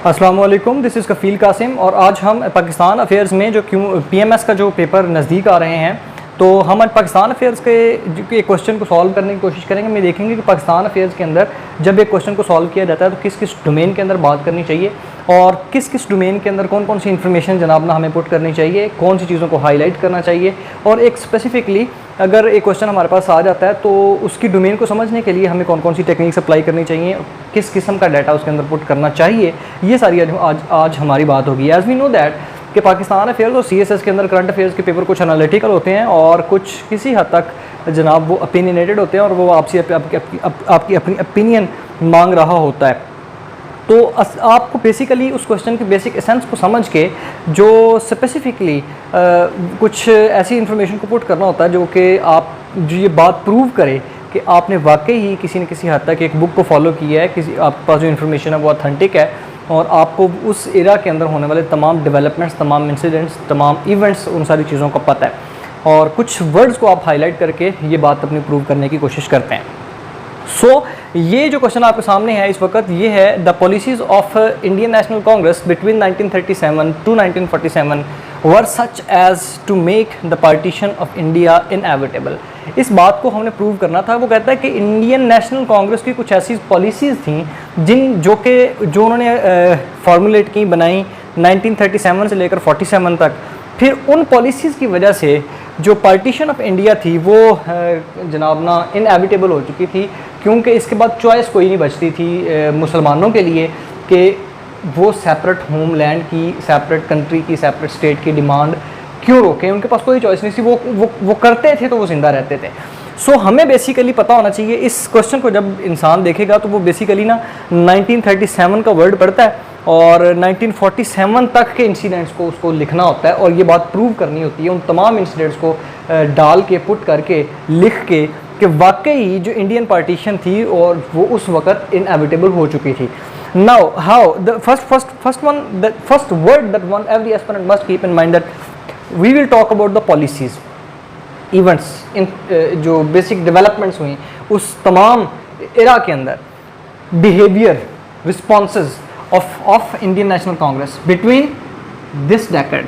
अस्सलाम वालेकुम, this is कफ़ील कासिम और आज हम पाकिस्तान अफेयर्स में जो पीएमएस का जो पेपर नज़दीक आ रहे हैं तो हम आज पाकिस्तान अफेयर्स के क्वेश्चन को सॉल्व करने की कोशिश करेंगे। मैं देखेंगे कि पाकिस्तान अफेयर्स के अंदर जब एक क्वेश्चन को सॉल्व किया जाता है तो किस किस डोमेन के अंदर बात करनी चाहिए और किस किस डोमेन के अंदर कौन कौन सी इन्फॉर्मेशन जनाब ना हमें पुट करनी चाहिए, कौन सी चीज़ों को हाईलाइट करना चाहिए। और एक स्पेसिफिकली अगर एक क्वेश्चन हमारे पास आ जाता है तो उसकी डोमेन को समझने के लिए हमें कौन कौन सी टेक्निक्स अप्लाई करनी चाहिए, किस किस्म का डाटा उसके अंदर पुट करना चाहिए, ये सारी आज हमारी बात होगी। एज़ वी नो दैट कि पाकिस्तान अफेयर्स और सीएसएस के अंदर करंट अफेयर्स के पेपर कुछ एनालिटिकल होते हैं और कुछ किसी हद तक जनाब वो ओपिनियनेटेड होते हैं और वो आपसे आपकी अपनी ओपिनियन मांग रहा होता है। तो आपको बेसिकली उस क्वेश्चन के बेसिक एसेंस को समझ के जो स्पेसिफिकली कुछ ऐसी इन्फॉर्मेशन को पुट करना होता है जो कि आप जो ये बात प्रूव करे कि आपने वाकई ही किसी न किसी हद तक एक बुक को फॉलो किया है, किसी आपके पास जो इन्फॉर्मेशन है वो ऑथेंटिक है और आपको उस एरा के अंदर होने वाले तमाम डेवलपमेंट्स, तमाम इंसिडेंट्स, तमाम इवेंट्स, उन सारी चीज़ों का पता है और कुछ वर्ड्स को आप हाईलाइट करके ये बात अपनी प्रूव करने की कोशिश करते हैं। ये जो क्वेश्चन आपके सामने है इस वक्त, ये है the policies of Indian national Congress between 1937 to 1947 were such as to make the partition of India inevitable. इस बात को हमने प्रूव करना था। वो कहता है कि इंडियन नेशनल कांग्रेस की कुछ ऐसी पॉलिसीज़ थी जो उन्होंने फार्मूलेट की, बनाई 1937 से लेकर 47 तक। फिर उन पॉलिसीज़ की वजह से जो पार्टीशन ऑफ इंडिया थी वो जनाब ना इनएविटेबल हो चुकी थी, क्योंकि इसके बाद चॉइस कोई नहीं बचती थी मुसलमानों के लिए कि वो सेपरेट होमलैंड की, सेपरेट कंट्री की, सेपरेट स्टेट की डिमांड क्यों रोकें। उनके पास कोई चॉइस नहीं थी, वो करते थे तो वो जिंदा रहते थे। हमें बेसिकली पता होना चाहिए, इस क्वेश्चन को जब इंसान देखेगा तो वो बेसिकली ना 1937 का वर्ड पढ़ता है और 1947 तक के इंसिडेंट्स को उसको लिखना होता है और ये बात प्रूव करनी होती है, उन तमाम इंसिडेंट्स को डाल के, पुट करके, लिख के कि वाकई जो इंडियन पार्टीशन थी और वो उस वक्त इनएविटेबल हो चुकी थी। Now how the first word that one every aspirant must keep in mind that we will talk about the policies, events, इन जो बेसिक डेवलपमेंट्स हुई उस तमाम एरा के अंदर, behaviour, responses of Indian national Congress between this decade,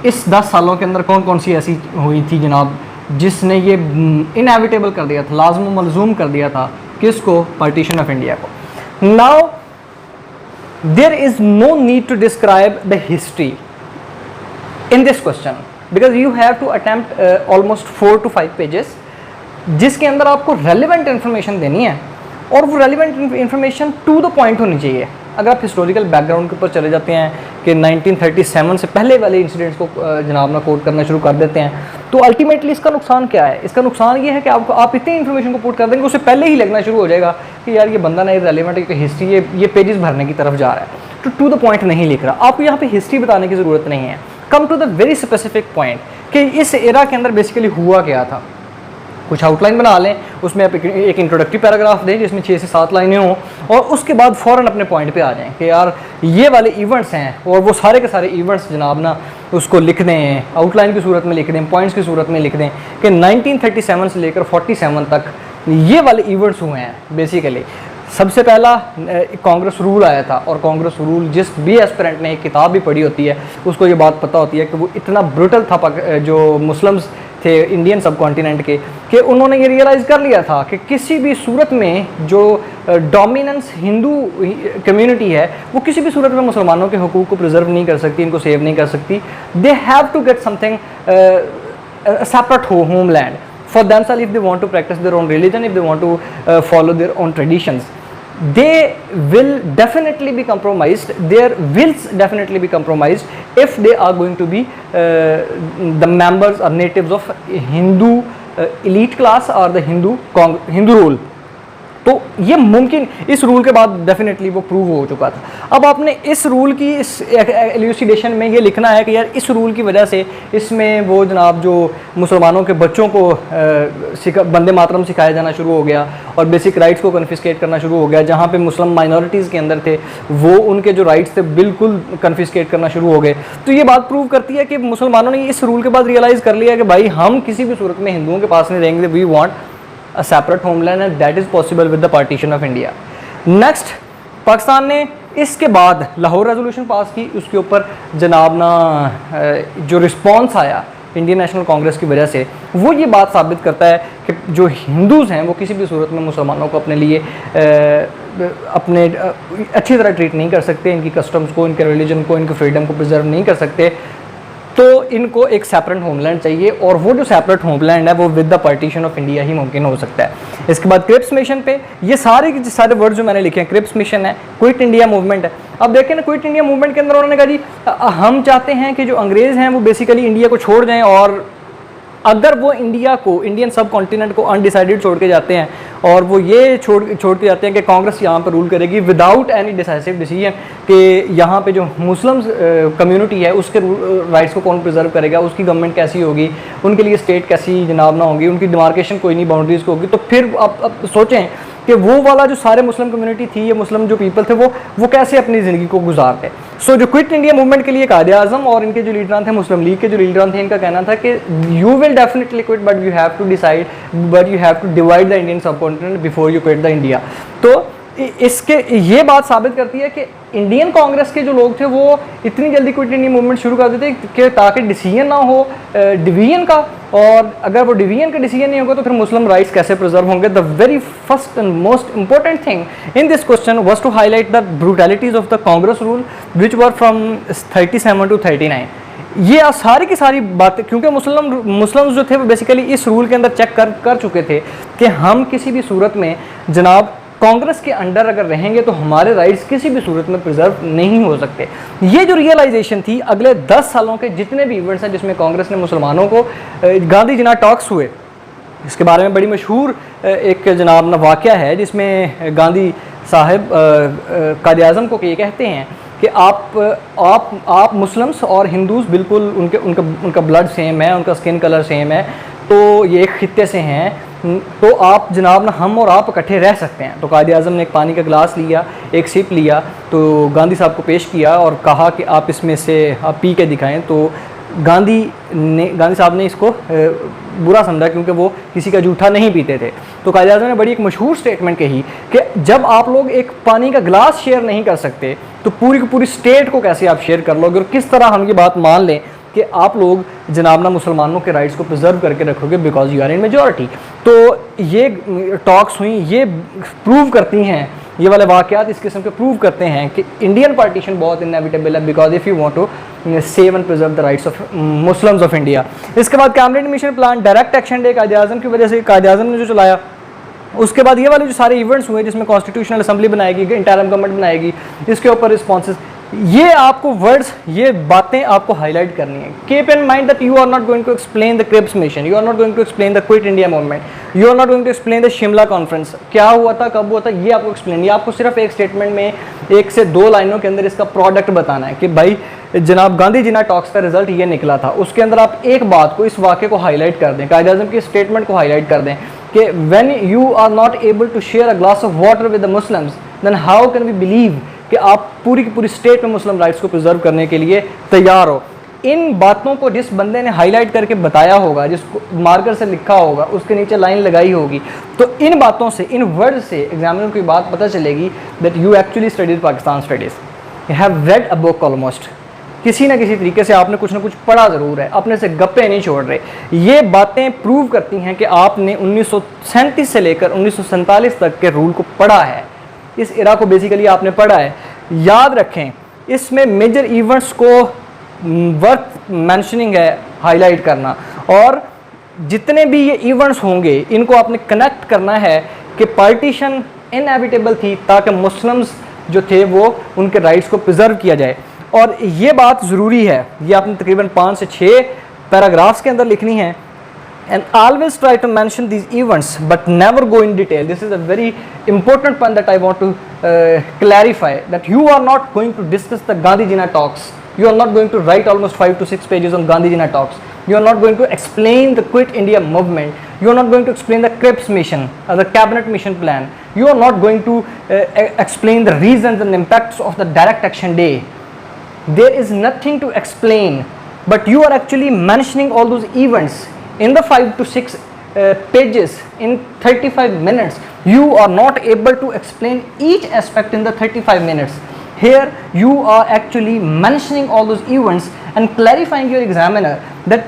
इस 10 सालों के अंदर कौन कौन सी ऐसी हुई थी जनाब जिसने ये इनएविटेबल कर दिया था, लाज़िम मलज़ूम कर दिया था किसको, पार्टीशन ऑफ इंडिया को। Now there is no need to describe the history in this question because you have to attempt almost 4 to 5 pages जिसके अंदर आपको रेलिवेंट इन्फॉर्मेशन देनी है और वो relevant information to the point होनी चाहिए। अगर आप हिस्टोरिकल बैकग्राउंड के ऊपर चले जाते हैं कि 1937 से पहले वाले इंसिडेंट्स को जनाब ना कोट करना शुरू कर देते हैं तो अल्टीमेटली इसका नुकसान क्या है? इसका नुकसान ये है कि आप इतनी इन्फॉर्मेशन को पुट कर देंगे उससे पहले ही लगना शुरू हो जाएगा कि यार ये बंदा ना इररिलेवेंट है, क्योंकि हिस्ट्री ये पेजेस भरने की तरफ जा रहा है, टू द पॉइंट नहीं लिख रहा। आपको यहाँ पे हिस्ट्री बताने की ज़रूरत नहीं है, come to the very specific point कि इस एरा के अंदर बेसिकली हुआ क्या था। कुछ आउटलाइन बना लें, उसमें आप एक इंट्रोडक्टरी पैराग्राफ दें जिसमें 6 से 7 लाइनें हों और उसके बाद फ़ौरन अपने पॉइंट पे आ जाएं कि यार ये वाले इवेंट्स हैं और वो सारे के सारे इवेंट्स जनाब ना उसको लिख दें, आउटलाइन की सूरत में लिख दें, पॉइंट्स की सूरत में लिख दें कि 1937 से लेकर 47 तक ये वाले इवेंट्स हुए हैं। बेसिकली सबसे पहला कांग्रेस रूल आया था और कांग्रेस रूल जिस भी एस्पिरेंट ने एक किताब भी पढ़ी होती है उसको ये बात पता होती है कि वो इतना ब्रूटल था जो मुस्लिम्स थे इंडियन सब कॉन्टिनेंट के, कि उन्होंने ये रियलाइज़ कर लिया था कि किसी भी सूरत में जो डोमिनेंस हिंदू कम्युनिटी है वो किसी भी सूरत में मुसलमानों के हुकूक को प्रिजर्व नहीं कर सकती, इनको सेव नहीं कर सकती। They have to get something separate homeland for themselves if they want to practice their own religion, if they want to follow their own traditions. They will definitely be compromised, their wills definitely be compromised if they are going to be the members or natives of Hindu elite class or the Hindu rule. तो ये मुमकिन, इस rule के बाद definitely वो prove हो चुका था। अब आपने इस रूल की इस एल्यूसिडेशन में ये लिखना है कि यार इस रूल की वजह से इसमें वो जनाब जो मुसलमानों के बच्चों को वंदे मातरम सिखाया जाना शुरू हो गया और बेसिक राइट्स को कन्फिस्केट करना शुरू हो गया। जहाँ पे मुस्लिम माइनॉरिटीज़ के अंदर थे वो उनके जो राइट्स थे बिल्कुल कन्फिस्केट करना शुरू हो गए। तो ये बात प्रूव करती है कि मुसलमानों ने इस रूल के बाद रियलाइज़ कर लिया कि भाई हम किसी भी सूरत में हिंदुओं के पास नहीं रहेंगे, we want a separate homeland and that is possible with the partition of India. Next, Pakistan ने इसके बाद लाहौर रेजोल्यूशन पास की, उसके ऊपर जनाब ना जो रिस्पॉन्स आया इंडियन नेशनल कांग्रेस की वजह से, वो ये बात साबित करता है कि जो हिंदूज़ हैं वो किसी भी सूरत में मुसलमानों को अपने लिए अपने अच्छी तरह ट्रीट नहीं कर सकते, इनकी कस्टम्स को, इनके रिलीजन को, इनके फ्रीडम को प्रिजर्व नहीं कर सकते। तो इनको एक सेपरेट होमलैंड चाहिए, और वो जो सेपरेट होमलैंड है वो with the partition of India ही मुमकिन हो सकता है। इसके बाद क्रिप्स मिशन पे ये सारे के सारे वर्ड जो मैंने लिखे हैं, क्रिप्स मिशन है, क्विट इंडिया मूवमेंट है। अब देखें ना, क्विट इंडिया मूवमेंट के अंदर उन्होंने कहा जी हम चाहते हैं कि जो अंग्रेज़ हैं वो बेसिकली इंडिया को छोड़ जाएं, और अगर वो इंडिया को, इंडियन सब कॉन्टिनेंट को अनडिसाइडेड छोड़ के जाते हैं, और वो ये छोड़ के जाते हैं कि कांग्रेस यहाँ पर रूल करेगी विदाउट एनी डिसाइसिव डिसीजन, कि यहाँ पे जो मुस्लिम कम्युनिटी है उसके राइट्स को कौन प्रिजर्व करेगा, उसकी गवर्नमेंट कैसी होगी, उनके लिए स्टेट कैसी जनाब ना होगी, उनकी डिमार्केशन कोई नहीं बाउंड्रीज को होगी। तो फिर आप सोचें कि वो वाला जो सारे मुस्लिम कम्युनिटी थी, ये मुस्लिम जो पीपल थे, वो कैसे अपनी ज़िंदगी को गुजारते। सो जो क्विट इंडिया मूवमेंट के लिए कायदे आज़म और इनके जो लीडरान थे, मुस्लिम लीग के जो लीडरान थे, इनका कहना था कि you will definitely quit but you have to decide, but you have to divide the Indian subcontinent before you quit the India. तो इसके ये बात साबित करती है कि इंडियन कांग्रेस के जो लोग थे वो इतनी जल्दी क्विट इंडिया मूवमेंट शुरू कर देते कि ताकि डिसीजन ना हो डिवीजन का, और अगर वो डिवीजन का डिसीजन नहीं होगा तो फिर मुस्लिम राइट्स कैसे प्रिजर्व होंगे। The very first and most important thing in this question was to highlight the brutalities of the Congress rule which were from 37 to 39। ये सारी की सारी बातें, क्योंकि मुस्लिम्स जो थे वो बेसिकली इस रूल के अंदर चेक कर चुके थे कि हम किसी भी सूरत में जनाब कांग्रेस के अंडर अगर रहेंगे तो हमारे राइट्स किसी भी सूरत में प्रिजर्व नहीं हो सकते। ये जो रियलाइजेशन थी, अगले 10 सालों के जितने भी इवेंट्स हैं जिसमें कांग्रेस ने मुसलमानों को, गांधी जिना टॉक्स हुए, इसके बारे में बड़ी मशहूर एक जनाब ना वाक़या है जिसमें गांधी साहब कायदे आज़म को ये कहते हैं कि आप मुस्लिम्स और हिंदूज़ बिल्कुल उनका ब्लड सेम है, उनका स्किन कलर सेम है, तो ये एक खित्ते से हैं, तो आप जनाब ना हम और आप इकट्ठे रह सकते हैं। तो कायदे आज़म ने एक पानी का गिलास लिया, एक सिप लिया, तो गांधी साहब को पेश किया और कहा कि आप इसमें से आप पी के दिखाएं। तो गांधी साहब ने इसको बुरा समझा क्योंकि वो किसी का जूठा नहीं पीते थे। तो कायदे आज़म ने बड़ी एक मशहूर स्टेटमेंट कही कि जब आप लोग एक पानी का गिलास शेयर नहीं कर सकते तो पूरी की पूरी स्टेट को कैसे आप शेयर कर लोगे, और किस तरह हम ये बात मान लें कि आप लोग जनाब ना मुसलमानों के राइट्स को प्रिजर्व करके रखोगे because you are in majority. तो ये टॉक्स हुई, ये प्रूव करती हैं, ये वाले वाक़यात इस किस्म के प्रूव करते हैं कि इंडियन पार्टीशन बहुत इनएविटेबल है, because if you want to save and preserve the rights of Muslims of India. इसके बाद cabinet mission plan, direct action day कायदे आज़म की वजह से कायदे आज़म ने जो चलाया, उसके बाद ये वाले जो सारे इवेंट्स हुए जिसमें कॉन्स्टिट्यूशनल असेंबली बनाएगी, इंटरिम गवर्नमेंट बनाएगी, इसके ऊपर रिस्पॉन्सेज, ये आपको वर्ड्स, ये बातें आपको हाईलाइट करनी है। Keep in mind that you are not going to explain the Cripps mission, you are not going to explain the quit India movement, you are not going to explain the Shimla conference, क्या हुआ था, कब हुआ था, ये आपको explain, ये आपको सिर्फ एक स्टेटमेंट में 1 से 2 लाइनों के अंदर इसका प्रोडक्ट बताना है कि भाई जनाब गांधी जिना टॉक्स का रिजल्ट ये निकला था। उसके अंदर आप एक बात को, इस वाक़े को हाईलाइट कर दें, कायदे आज़म की स्टेटमेंट को हाईलाइट कर दें कि when you are not able to share a glass of water with the Muslims then how can we believe कि आप पूरी की पूरी स्टेट में मुस्लिम राइट्स को प्रिजर्व करने के लिए तैयार हो। इन बातों को जिस बंदे ने हाईलाइट करके बताया होगा, जिसको मार्कर से लिखा होगा, उसके नीचे लाइन लगाई होगी, तो इन बातों से, इन वर्ड से एग्जामिनर की बात पता चलेगी that you actually studies Pakistan studies, you have read a book almost, किसी ना किसी तरीके से आपने कुछ ना कुछ पढ़ा ज़रूर है, अपने से गप्पे नहीं छोड़ रहे। ये बातें प्रूव करती हैं कि आपने 1937 से लेकर 1947 तक के रूल को पढ़ा है, इस इरा को बेसिकली आपने पढ़ा है। याद रखें, इसमें मेजर इवेंट्स को वर्थ मेंशनिंग है, हाईलाइट करना, और जितने भी ये इवेंट्स होंगे इनको आपने कनेक्ट करना है कि पार्टीशन इनएविटेबल थी ताकि मुस्लिम्स जो थे वो उनके राइट्स को प्रिजर्व किया जाए। और ये बात ज़रूरी है, ये आपने तकरीबन 5 से 6 पैराग्राफ्स के अंदर लिखनी है। And always try to mention these events but never go in detail. This is a very important point that I want to clarify, that you are not going to discuss the Gandhi Jina talks. You are not going to write almost 5 to 6 pages on Gandhi Jina talks. You are not going to explain the Quit India movement. You are not going to explain the Cripps mission or the cabinet mission plan. You are not going to explain the reasons and impacts of the direct action day. There is nothing to explain, but you are actually mentioning all those events in the 5 to 6 pages in 35 minutes. You are not able to explain each aspect in the 35 minutes. Here you are actually mentioning all those events and clarifying your examiner that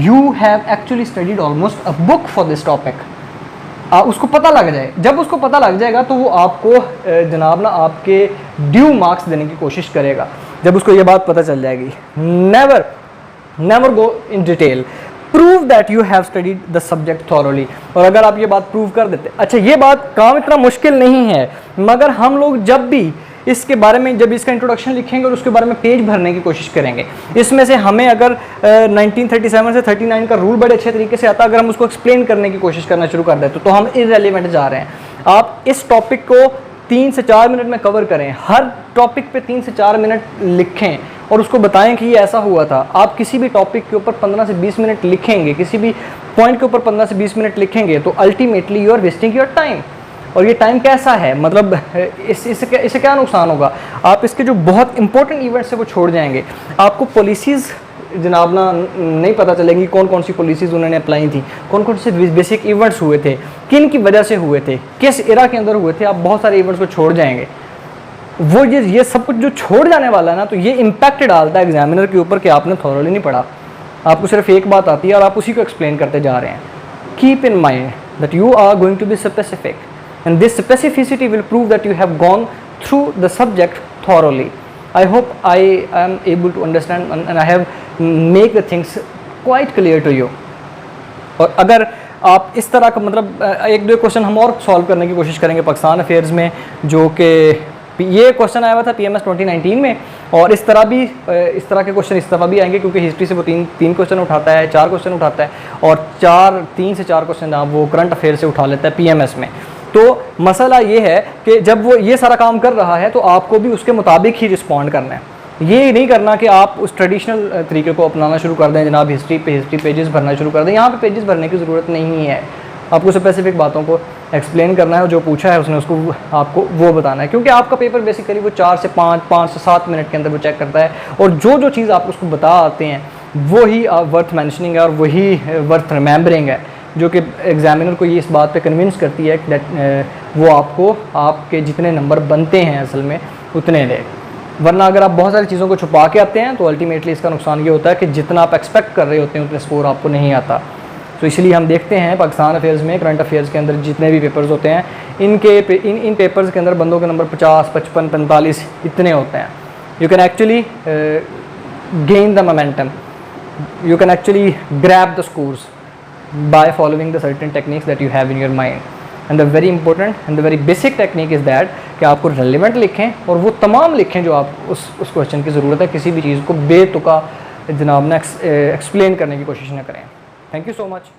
you have actually studied almost a book for this topic. उसको पता लग जाए, जब उसको पता लग जाएगा तो वो आपको जनाब ना आपके ड्यू मार्क्स देने की कोशिश करेगा, जब उसको ये बात पता चल जाएगी. Never go in detail, prove that you have studied the subject thoroughly. और अगर आप ये बात प्रूव कर देते, अच्छा ये बात काम इतना मुश्किल नहीं है, मगर हम लोग जब भी इसके बारे में, जब इसका इंट्रोडक्शन लिखेंगे और उसके बारे में पेज भरने की कोशिश करेंगे, इसमें से हमें अगर 1937 से 39 का रूल बड़े अच्छे तरीके से आता, अगर हम उसको एक्सप्लेन करने की कोशिश करना शुरू कर देते तो हम इररेलेवेंट जा रहे हैं. आप इस टॉपिक को 3 से 4 मिनट में कवर करें, हर टॉपिक पे 3 से 4 मिनट लिखें और उसको बताएं कि ये ऐसा हुआ था. आप किसी भी टॉपिक के ऊपर 15 से 20 मिनट लिखेंगे, किसी भी पॉइंट के ऊपर 15 से 20 मिनट लिखेंगे तो ultimately you are wasting your time. और ये टाइम कैसा है, मतलब इससे क्या नुकसान होगा, आप इसके जो बहुत इंपॉर्टेंट इवेंट्स है वो छोड़ जाएंगे. आपको पॉलिसीज़ जनाब ना नहीं पता चलेंगी, कौन कौन सी पॉलिसीज़ उन्होंने अप्लाई थी, कौन कौन से बेसिक इवेंट्स हुए थे, किन की वजह से हुए थे, किस एरा के अंदर हुए थे. आप बहुत सारे इवेंट्स को छोड़ जाएंगे. वो ये सब कुछ जो छोड़ जाने वाला है ना, तो ये इम्पैक्ट डालता है एग्जामिनर के ऊपर कि आपने थॉरोली नहीं पढ़ा, आपको सिर्फ एक बात आती है और आप उसी को एक्सप्लेन करते जा रहे हैं. Keep in mind that you are going to be specific and this specificity will prove that you have gone through the subject thoroughly. I hope I am able to understand and I have make the things quite clear to you. और अगर आप इस तरह का, मतलब एक दो question हम और सॉल्व करने की कोशिश करेंगे पाकिस्तान अफेयर्स में, जो कि ये क्वेश्चन आया हुआ था PMS 2019 में, और इस तरह के क्वेश्चन इस तरह भी आएंगे क्योंकि हिस्ट्री से वो तीन क्वेश्चन उठाता है, 4 क्वेश्चन उठाता है, और 3 से 4 क्वेश्चन वो करंट अफेयर से उठा लेता है PMS में. तो मसला ये है कि जब वो ये सारा काम कर रहा है तो आपको भी उसके मुताबिक ही रिस्पॉन्ड करना है. ये नहीं करना कि आप उस ट्रेडिशनल तरीके को अपनाना शुरू कर दें, जनाब हिस्ट्री पेजेस भरना शुरू कर दें. यहाँ पे पेजेस भरने की ज़रूरत नहीं है, आपको स्पेसिफिक बातों को एक्सप्लेन करना है, जो पूछा है उसने उसको आपको वो बताना है. क्योंकि आपका पेपर बेसिकली वो 4 से 5 से 7 मिनट के अंदर वो चेक करता है, और जो चीज़ आप उसको बता आते हैं वही वर्थ मैंशनिंग है और वही वर्थ रिमेंबरिंग है, जो कि एग्जामिनर को ये इस बात पे कन्विंस करती है कि वो आपको आपके जितने नंबर बनते हैं असल में उतने दे. वरना अगर आप बहुत सारी चीज़ों को छुपा के आते हैं तो अल्टीमेटली इसका नुकसान ये होता है कि जितना आप एक्सपेक्ट कर रहे होते हैं उतने स्कोर आपको नहीं आता. तो इसलिए हम देखते हैं पाकिस्तान अफेयर्स में, करंट अफेयर्स के अंदर जितने भी पेपर्स होते हैं, इन पेपर्स के अंदर बंदों के नंबर 50, 55, 45 इतने होते हैं. You can actually gain the momentum, you can actually grab the scores by following the certain techniques that you have in your mind. And the very important and the very basic technique is that कि आपको relevant लिखें और वो तमाम लिखें जो आप उस क्वेश्चन की ज़रूरत है. किसी भी चीज़ को बेतुका जनाब ना एक्सप्लेन करने की कोशिश ना करें. Thank you so much.